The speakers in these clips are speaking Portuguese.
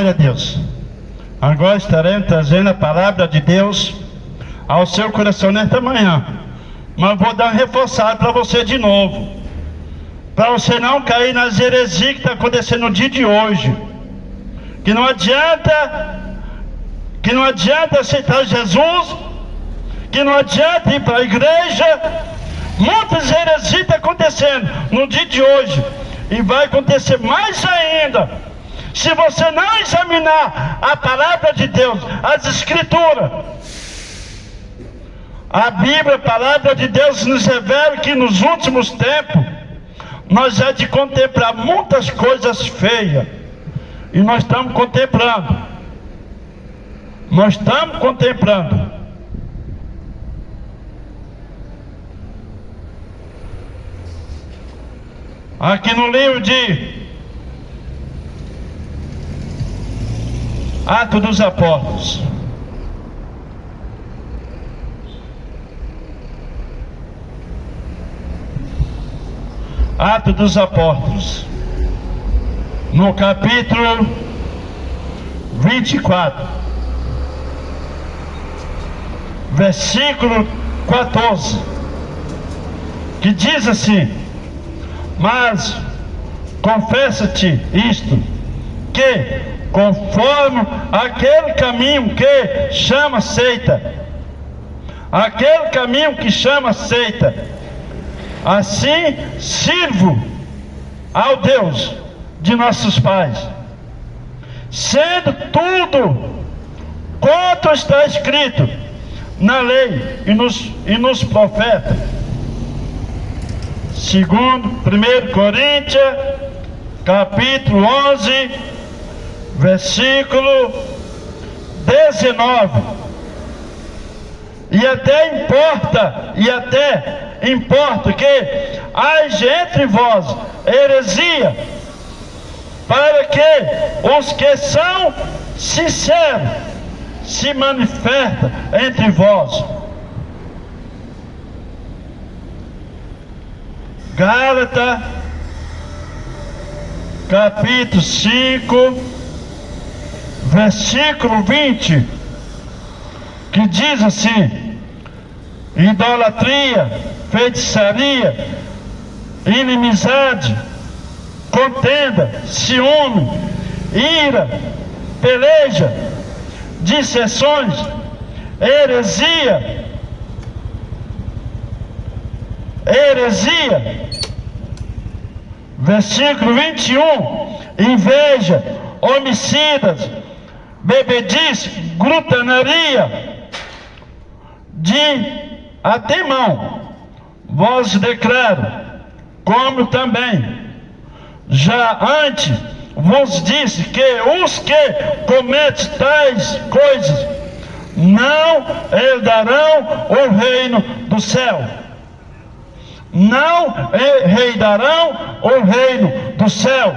Glória a Deus. Agora estaremos trazendo a palavra de Deus ao seu coração nesta manhã. Mas vou dar um reforçado para você de novo, para você não cair nas heresias que está acontecendo no dia de hoje. Que não adianta aceitar Jesus, que não adianta ir para a igreja. Muitas heresias estão acontecendo no dia de hoje, e vai acontecer mais ainda, se você não examinar a palavra de Deus, as Escrituras. A Bíblia, a palavra de Deus, nos revela que nos últimos tempos nós há de contemplar muitas coisas feias, e nós estamos contemplando. Aqui no livro de Atos dos Apóstolos, Atos dos Apóstolos, no capítulo 24, versículo 14, que diz assim: mas confessa-te isto, que conforme aquele caminho que chama seita, assim sirvo ao Deus de nossos pais, sendo tudo quanto está escrito na lei e nos profetas. Segundo 1 Coríntios, capítulo 11, versículo 19. E até importa que haja entre vós heresia, para que os que são sinceros se manifestem entre vós. Gálatas, capítulo 5, versículo 20, que diz assim: idolatria, feitiçaria, inimizade, contenda, ciúme, ira, peleja, dissensões, heresia, versículo 21, inveja, homicidas, bebedice, glutanaria, de antemão vos declaro, como também já antes vos disse, que os que cometem tais coisas não herdarão o reino do céu. Não herdarão o reino do céu.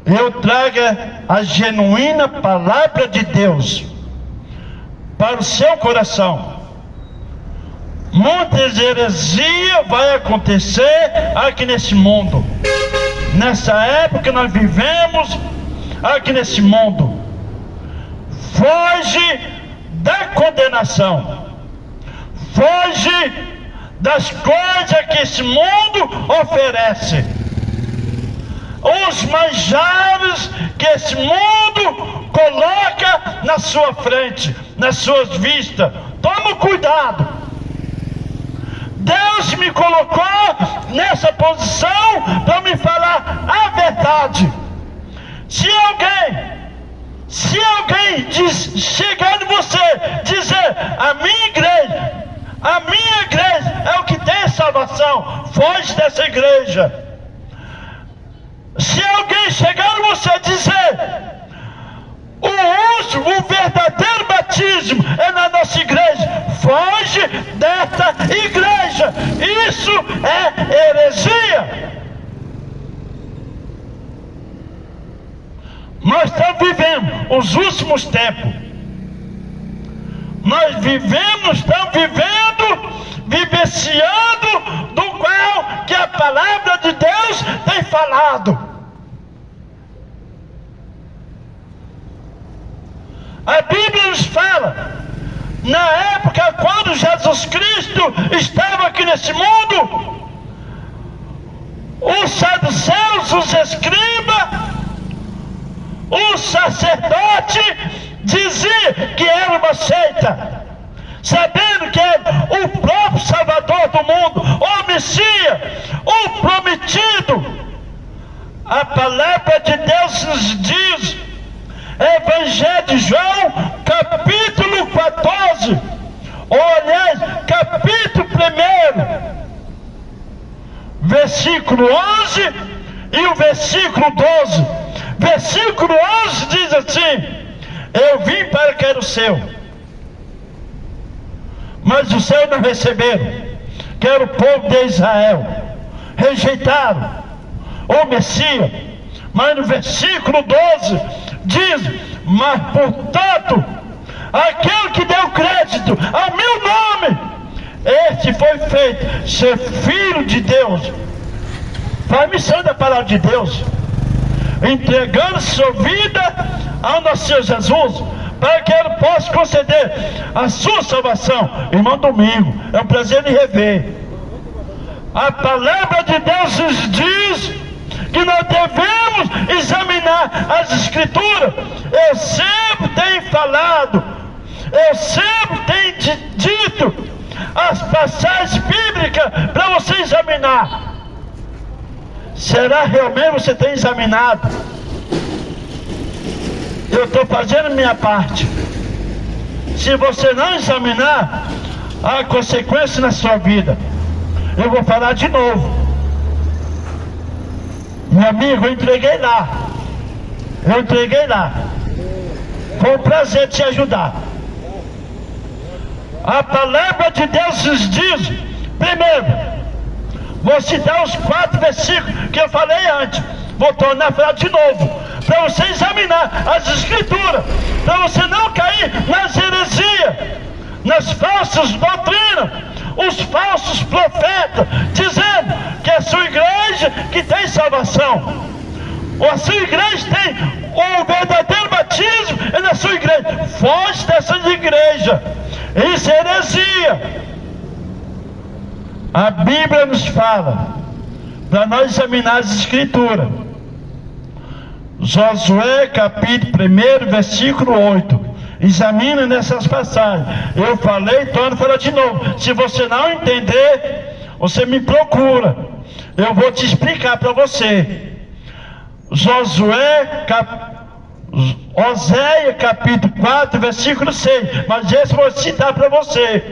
Eu trago a genuína palavra de Deus para o seu coração. Muitas heresias vai acontecer aqui nesse mundo, nessa época que nós vivemos aqui nesse mundo. Foge da condenação, foge das coisas que esse mundo oferece, os manjares que esse mundo coloca na sua frente, nas suas vistas. Toma cuidado. Deus me colocou nessa posição para me falar a verdade. Se alguém chegar em você, dizer a minha igreja é o que tem salvação, foge dessa igreja. Se alguém chegar em você dizer o verdadeiro batismo é na nossa igreja, foge dessa igreja. Isso é heresia. Nós estamos vivendo os últimos tempos. Estamos vivenciando do qual que a palavra de Deus tem falado. A Bíblia nos fala, na época quando Jesus Cristo estava aqui nesse mundo, os saduceus, os escribas, o sacerdote dizia que era uma seita, sabendo que era o próprio Salvador do mundo, o Messias, o prometido. A palavra de Deus nos diz, Evangelho de João, capítulo 14, ou aliás, capítulo 1, versículo 11 e o versículo 12. Versículo 11 diz assim: eu vim para que era o seu, mas o seu não receberam, que era o povo de Israel, rejeitaram o Messias. Mas no versículo 12 diz: mas portanto, aquele que deu crédito ao meu nome, este foi feito ser filho de Deus. Faz missão da palavra de Deus, entregando sua vida ao nosso Senhor Jesus, para que Ele possa conceder a sua salvação. Irmão Domingo, é um prazer em rever. A palavra de Deus nos diz que nós devemos examinar as Escrituras. Eu sempre tenho falado, eu sempre tenho dito as passagens bíblicas para você examinar. Será realmente você tem examinado? Eu estou fazendo a minha parte. Se você não examinar, há consequências na sua vida. Eu vou falar de novo. Meu amigo, eu entreguei lá. Foi um prazer te ajudar. A palavra de Deus nos diz, primeiro, vou citar os 4 versículos que eu falei antes, vou tornar a falar de novo, para você examinar as Escrituras, para você não cair nas heresias, nas falsas doutrinas, os falsos profetas, dizendo que a sua igreja que tem salvação, ou a sua igreja tem o verdadeiro batismo, é na sua igreja. Foge dessas igrejas, isso é heresia. A Bíblia nos fala para nós examinar as Escrituras. Josué capítulo 1, versículo 8. Examina nessas passagens. Eu falei, torno a falar de novo. Se você não entender, você me procura, eu vou te explicar para você. Oséias capítulo 4, versículo 6. Mas esse eu vou citar para você.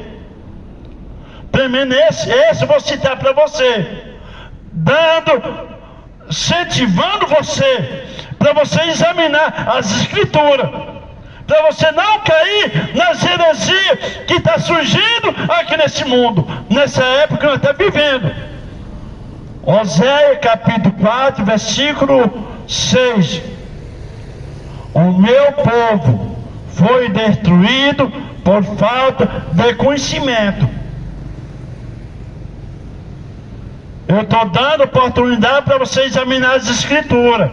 Primeiro esse eu vou citar para você, incentivando você, para você examinar as Escrituras, para você não cair nas heresias que está surgindo aqui nesse mundo, nessa época que nós estamos vivendo. Oséias capítulo 4, versículo 6. O meu povo foi destruído por falta de conhecimento. Eu estou dando oportunidade para você examinar as Escrituras.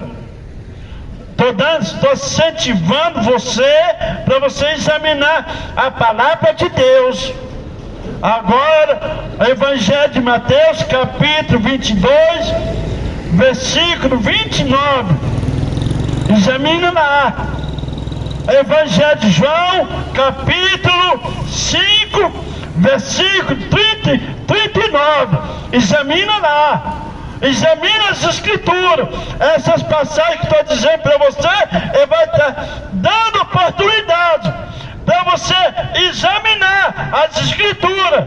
Estou incentivando você para você examinar a palavra de Deus. Agora, Evangelho de Mateus, capítulo 22, versículo 29. Examina lá. Evangelho de João, capítulo 5, versículo 39. Examina lá. Examina as Escrituras. Essas passagens que estou dizendo para você, ele vai estar dando oportunidade para você examinar as Escrituras.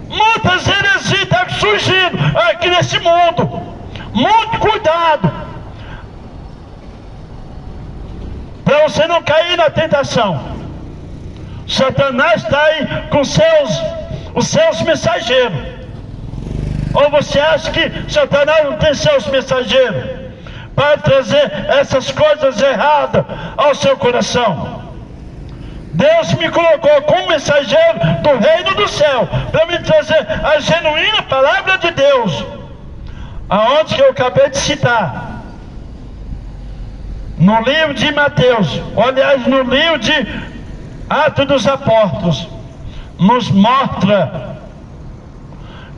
Muitas heresias estão surgindo aqui nesse mundo. Muito cuidado, para você não cair na tentação. Satanás está aí com os seus mensageiros. Ou você acha que Satanás não tem seus mensageiros para trazer essas coisas erradas ao seu coração? Deus me colocou como mensageiro do reino do céu, para me trazer a genuína palavra de Deus, aonde que eu acabei de citar. no livro de Mateus, aliás, no livro de Atos dos Apóstolos, nos mostra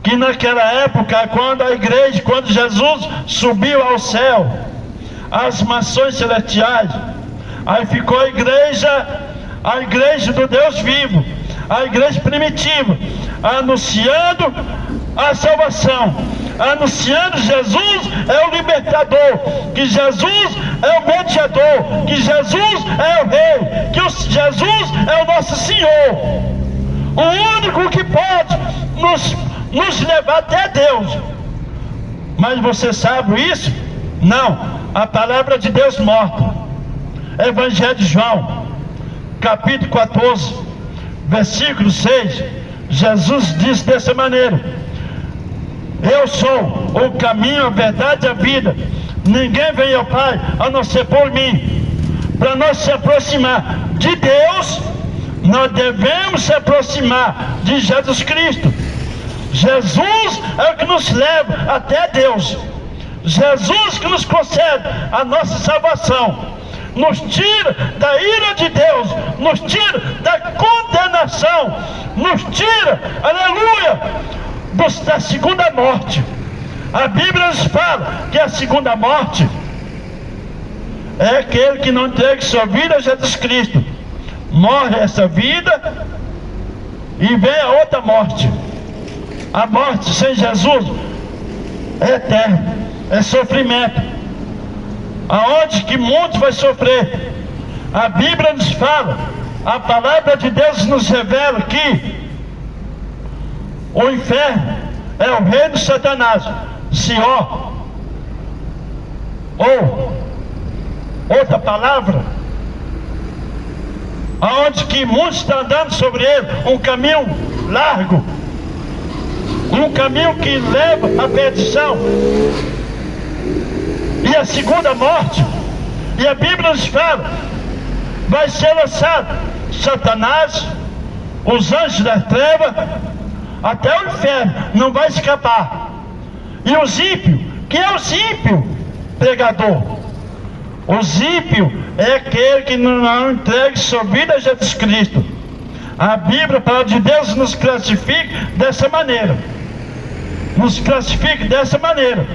que naquela época, quando Jesus subiu ao céu, às mansões celestiais, aí ficou a igreja do Deus vivo, a igreja primitiva, anunciando a salvação, anunciando Jesus é o libertador, que Jesus é o mediador, que Jesus é o rei, que Jesus é o nosso Senhor, o único que pode nos levar até Deus. Mas você sabe isso? Não. A palavra de Deus mostra. Evangelho de João, capítulo 14, versículo 6. Jesus diz dessa maneira: eu sou o caminho, a verdade e a vida. Ninguém vem ao Pai a não ser por mim. Para nós se aproximar de Deus, nós devemos se aproximar de Jesus Cristo. Jesus é o que nos leva até Deus. Jesus que nos concede a nossa salvação, nos tira da ira de Deus, nos tira da condenação, nos tira, aleluia, da segunda morte. A Bíblia nos fala que a segunda morte é aquele que não entrega sua vida a Jesus Cristo. Morre essa vida e vem a outra morte. A morte sem Jesus é eterna, é sofrimento, aonde que muitos vai sofrer. A Bíblia nos fala, a palavra de Deus nos revela que o inferno é o reino de Satanás, Sió, ou outra palavra, aonde que muitos estão andando sobre ele, um caminho largo, um caminho que leva à perdição. E a segunda morte, e a Bíblia nos fala, vai ser lançado Satanás, os anjos da treva, até o inferno, não vai escapar. E os ímpios, quem é os ímpios? Pregador. Os ímpios é aquele que não entrega sua vida a Jesus Cristo. A Bíblia, a palavra de Deus, nos classifica dessa maneira. Nos classifica dessa maneira.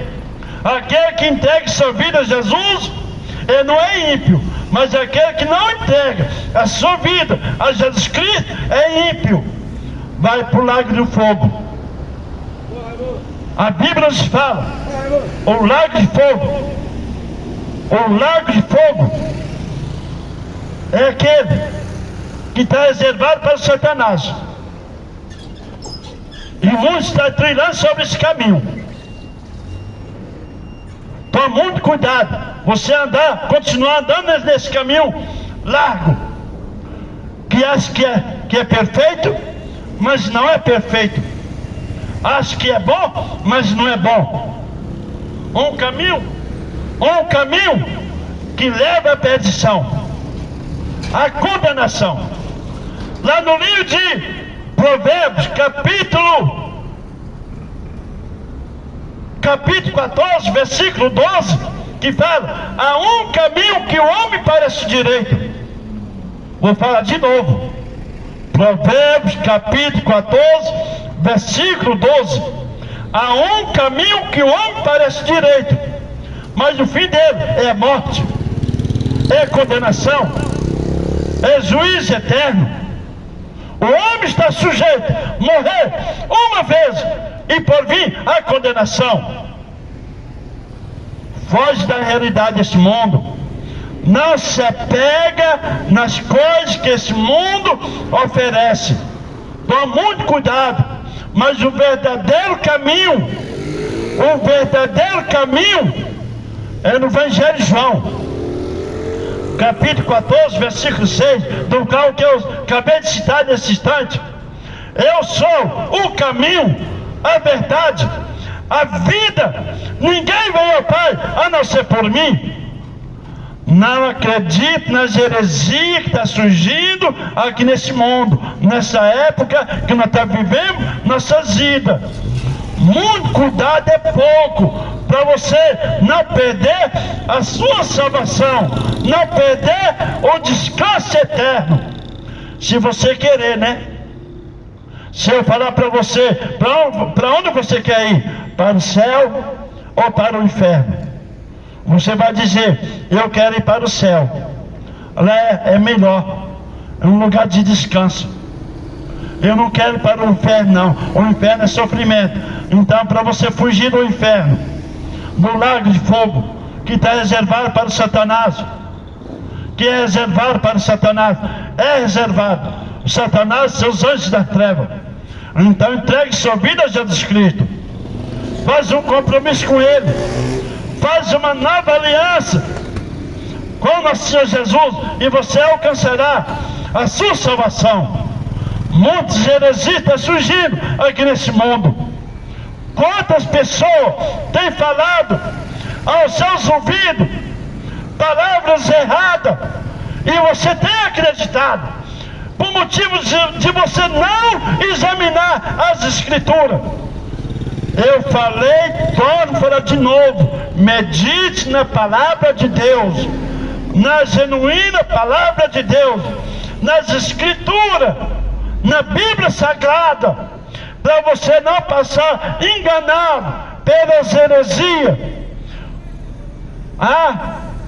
Aquele que entrega sua vida a Jesus, ele não é ímpio, mas aquele que não entrega a sua vida a Jesus Cristo é ímpio, vai para o lago do fogo. A Bíblia nos fala, o lago de fogo, o lago de fogo é aquele que está reservado para o Satanás, e muitos estão trilhando sobre esse caminho. Toma muito cuidado, você continuar andando nesse caminho largo, que acha que é perfeito, mas não é perfeito. Acha que é bom, mas não é bom. Um caminho que leva à perdição, à condenação. Lá no livro de Provérbios, capítulo 14, versículo 12, que fala: há um caminho que o homem parece direito. Vou falar de novo. Provérbios, capítulo 14, versículo 12. Há um caminho que o homem parece direito, mas o fim dele é morte, é condenação, é juízo eterno. O homem está sujeito a morrer uma vez e por vir a condenação. Foge da realidade desse mundo. Não se apega nas coisas que esse mundo oferece. Toma muito cuidado. Mas o verdadeiro caminho é no Evangelho de João, capítulo 14, versículo 6, do qual que eu acabei de citar nesse instante. Eu sou o caminho, a verdade, a vida. Ninguém vem ao Pai a não ser por mim. Não acredite nas heresias que está surgindo aqui nesse mundo, nessa época que nós estamos vivendo nossas vidas. Muito cuidado é pouco, para você não perder a sua salvação, não perder o descanso eterno. Se você querer, né? Se eu falar para você, para onde você quer ir? Para o céu ou para o inferno? Você vai dizer: eu quero ir para o céu. Lá é melhor, é um lugar de descanso. Eu não quero ir para o inferno, não. O inferno é sofrimento. Então, para você fugir do inferno, do lago de fogo, que está reservado para o Satanás, que é reservado para o Satanás, é reservado o Satanás e seus anjos da treva. Então entregue sua vida a Jesus Cristo, faz um compromisso com Ele, faz uma nova aliança com nosso Senhor Jesus, e você alcançará a sua salvação. Muitas heresias estão surgindo aqui nesse mundo. Quantas pessoas têm falado aos seus ouvidos palavras erradas, e você tem acreditado, por motivo de você não examinar as Escrituras. Eu falei, torno a falar de novo: medite na palavra de Deus, na genuína palavra de Deus, nas Escrituras, na Bíblia Sagrada, para você não passar enganado pelas heresias.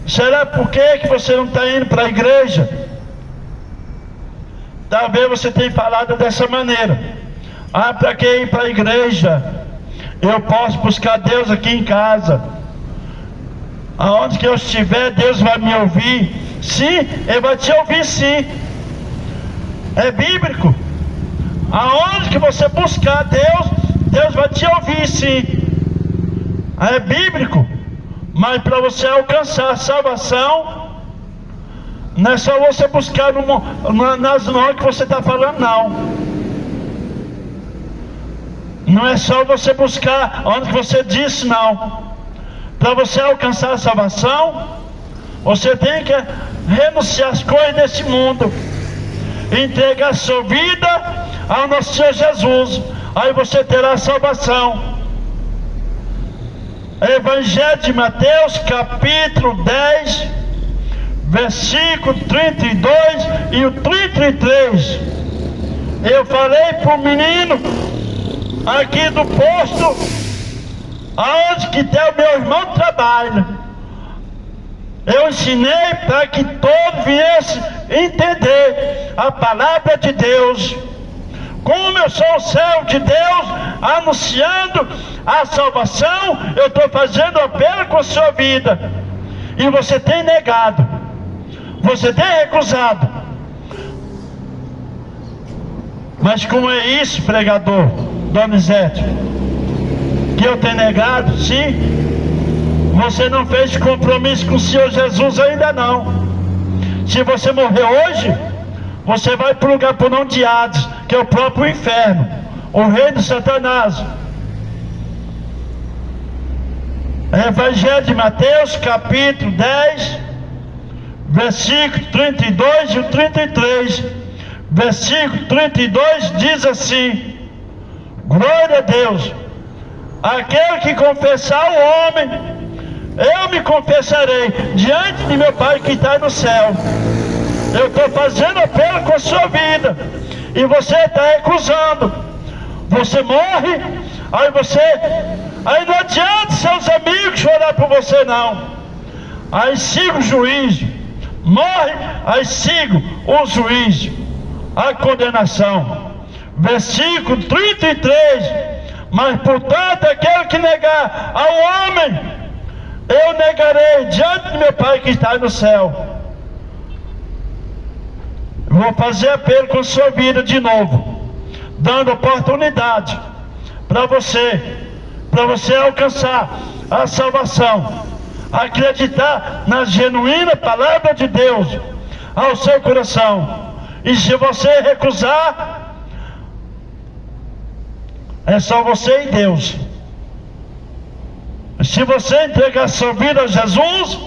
Será por que você não está indo para a igreja? Talvez você tenha falado dessa maneira: para que ir para a igreja? Eu posso buscar Deus aqui em casa. Aonde que eu estiver, Deus vai me ouvir. Sim, Ele vai te ouvir, sim. É bíblico. Aonde que você buscar Deus, Deus vai te ouvir, sim. É bíblico. Mas para você alcançar a salvação, não é só você buscar nas normas que você está falando, não. Não é só você buscar onde você disse, não. Para você alcançar a salvação, você tem que renunciar às coisas desse mundo, entregar sua vida ao nosso Senhor Jesus. Aí você terá a salvação. Evangelho de Mateus, capítulo 10, versículo 32 e o 33. Eu falei para o menino aqui do posto, aonde que o meu irmão trabalha, eu ensinei para que todos viessem entender a palavra de Deus. Como eu sou o servo de Deus, anunciando a salvação, eu estou fazendo apelo com a sua vida. E você tem negado, você tem recusado. Mas como é isso, pregador Donizete? Que eu tenho negado? Sim. Você não fez compromisso com o Senhor Jesus ainda não. Se você morrer hoje, você vai para o lugar por não de Hades, que é o próprio inferno, o reino de Satanás. Evangelho de Mateus, capítulo 10, versículo 32 e o 33. Versículo 32 diz assim: glória a Deus. Aquele que confessar o homem, eu me confessarei diante de meu Pai que está no céu. Eu estou fazendo apelo com a sua vida, e você está recusando. Você morre, aí não adianta seus amigos chorar por você, não. Aí siga o juízo. Morre, aí siga o juízo, a condenação. Versículo 33. Mas portanto, aquele que negar ao homem, eu negarei diante de meu Pai que está no céu. Vou fazer apelo com a sua vida de novo, dando oportunidade para você alcançar a salvação, acreditar na genuína palavra de Deus ao seu coração. E se você recusar, é só você e Deus. Se você entregar sua vida a Jesus,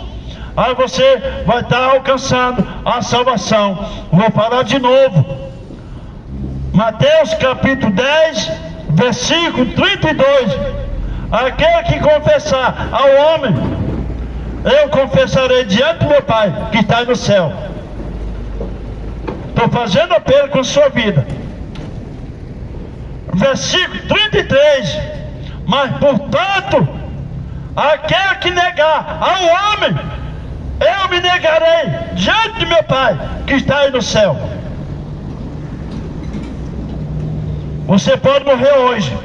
aí você vai estar alcançando a salvação. Vou falar de novo. Mateus capítulo 10, versículo 32. Aquele que confessar ao homem, eu confessarei diante do meu Pai que está no céu. Estou fazendo apelo com sua vida. Versículo 33. Mas portanto, aquele que negar ao homem, eu me negarei diante de meu Pai que está aí no céu. Você pode morrer hoje,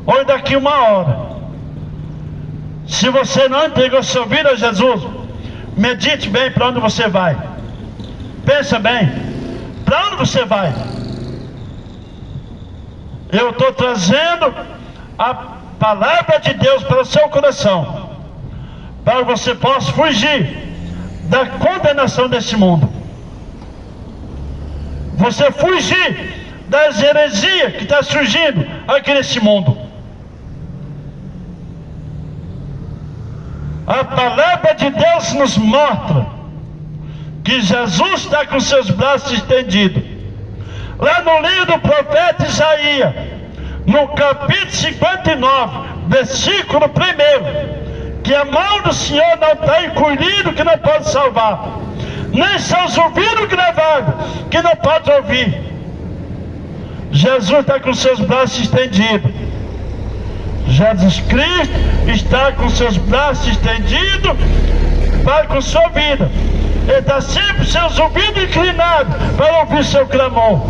ou daqui uma hora. Se você não entregou sua vida a Jesus, medite bem para onde você vai. Pensa bem, para onde você vai? Eu estou trazendo a palavra de Deus para o seu coração, para que você possa fugir da condenação desse mundo. Você fugir das heresias que está surgindo aqui nesse mundo. A palavra de Deus nos mostra que Jesus está com seus braços estendidos. Lá no livro do profeta Isaías, no capítulo 59, versículo 1, que a mão do Senhor não está encolhida que não pode salvar, nem seus ouvidos gravados que não pode ouvir. Jesus está com seus braços estendidos. Jesus Cristo está com seus braços estendidos para com sua vida. Ele está sempre seus ouvidos inclinados para ouvir seu clamor.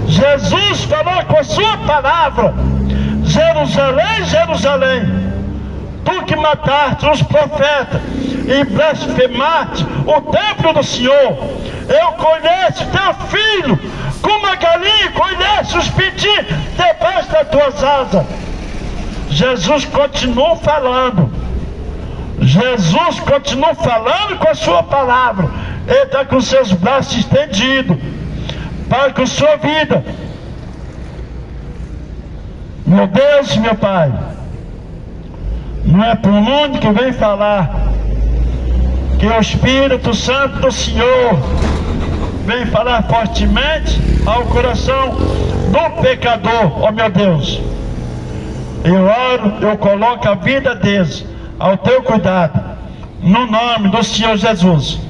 Jesus falou com a sua palavra: Jerusalém, Jerusalém, tu que mataste os profetas e blasfemaste o templo do Senhor, eu conheço teu filho, como a galinha conhece os pintinhos debaixo das tuas asas. Jesus continua falando. Jesus continua falando com a sua palavra. Ele está com seus braços estendidos para com sua vida. Meu Deus, meu Pai, não é por onde que vem falar que o Espírito Santo do Senhor vem falar fortemente ao coração do pecador. Oh meu Deus, eu oro, eu coloco a vida deles ao teu cuidado, no nome do Senhor Jesus.